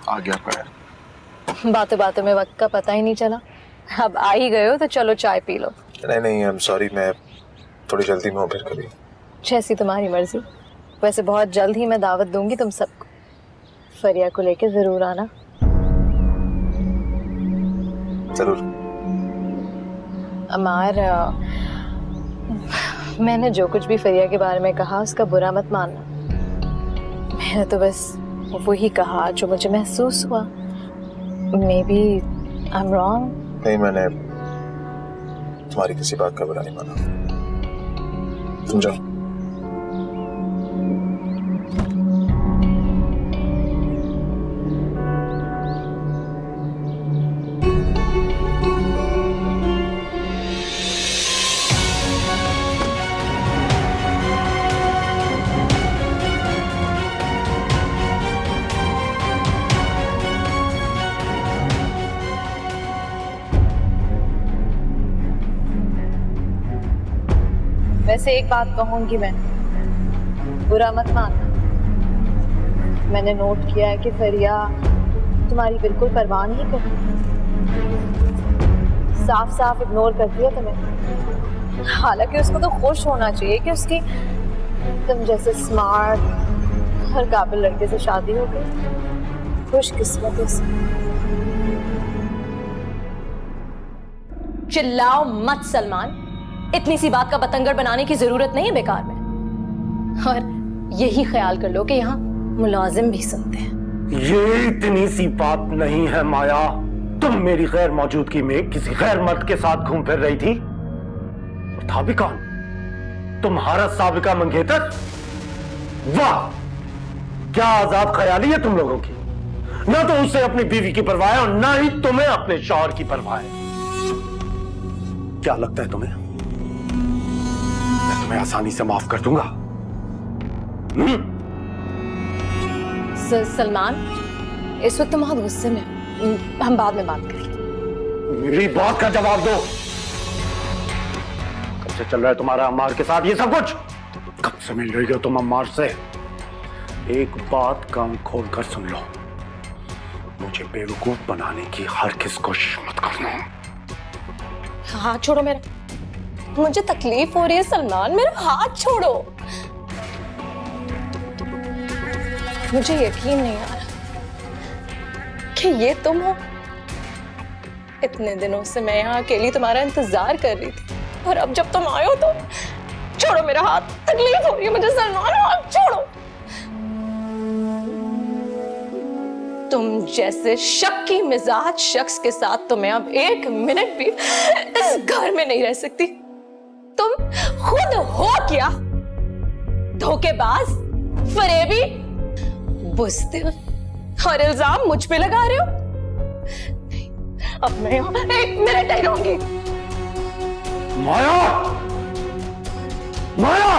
आ गया पैर। बातों बातों में वक्त का पता ही नहीं चला। अब आ ही गए हो तो चलो चाय पी लो। नहीं नहीं, आई एम सॉरी, मैं थोड़ी जल्दी में हूँ, फिर कभी। जैसी तुम्हारी मर्जी। वैसे बहुत जल्द ही मैं दावत दूंगी तुम सबको। फरिया को लेके जरूर आना। जरूर। अमार, मैंने जो कुछ भी फरिया के बारे में कहा उसका बुरा मत मानना। मैंने तो बस वही कहा जो मुझे महसूस हुआ। Maybe I am wrong. नहीं, मैंने तुम्हारी किसी बात का बुरा नहीं माना। तुम जाओ। वैसे एक बात कहूंगी मैं, बुरा मत मानना। मैंने नोट किया है कि फरिया तुम्हारी बिल्कुल परवाह नहीं करती। साफ साफ इग्नोर करती है तुम्हें। हालांकि उसको तो खुश होना चाहिए कि उसकी तुम जैसे स्मार्ट और काबिल लड़के से शादी हो गई। खुशकिस्मत है। चिल्लाओ मत सलमान, इतनी सी बात का बतंगड़ बनाने की जरूरत नहीं है बेकार में। और यही ख्याल कर लो कि यहाँ मुलाजिम भी सुनते हैं। ये इतनी सी बात नहीं है माया। तुम मेरी गैर मौजूदगी में किसी गैर मर्द के साथ घूम फिर रही थी। और था भी कौन? तुम्हारा साबिका मंगेतर? वाह, क्या आजाद ख्याली है तुम लोगों की। ना तो उसे अपनी बीवी की परवाह है और ना ही तुम्हें अपने शौहर की परवाह है। क्या लगता है तुम्हें मैं तुम्हें आसानी से माफ कर दूंगा? सलमान, इस वक्त तुम बहुत गुस्से में हो। हम बाद में बात करेंगे। मेरी बात का जवाब दो। कब से चल रहा है तुम्हारा अम्मार के साथ ये सब कुछ? कब से मिल रही हो तुम अम्मार से? एक बात कान खोल कर सुन लो, मुझे बेवकूफ बनाने की हरगिज़ कोशिश मत करना। हाथ छोड़ो मेरा, मुझे तकलीफ हो रही है सलमान, मेरा हाथ छोड़ो। मुझे यकीन नहीं आ रहा कि ये तुम हो। इतने दिनों से मैं यहाँ अकेली तुम्हारा इंतजार कर रही थी और अब जब तुम आए हो तो छोड़ो मेरा हाथ, तकलीफ हो रही है मुझे सलमान, हाथ छोड़ो। तुम जैसे शक्की मिजाज शख्स के साथ तो मैं अब एक मिनट भी इस घर में नहीं रह सकती। तुम खुद हो क्या? धोखेबाज, फरेबी, बुज़दिल और इल्जाम मुझ पे लगा रहे हो। नहीं, अब मैं यहाँ एक मिनट नहीं रहूंगी। माया, माया!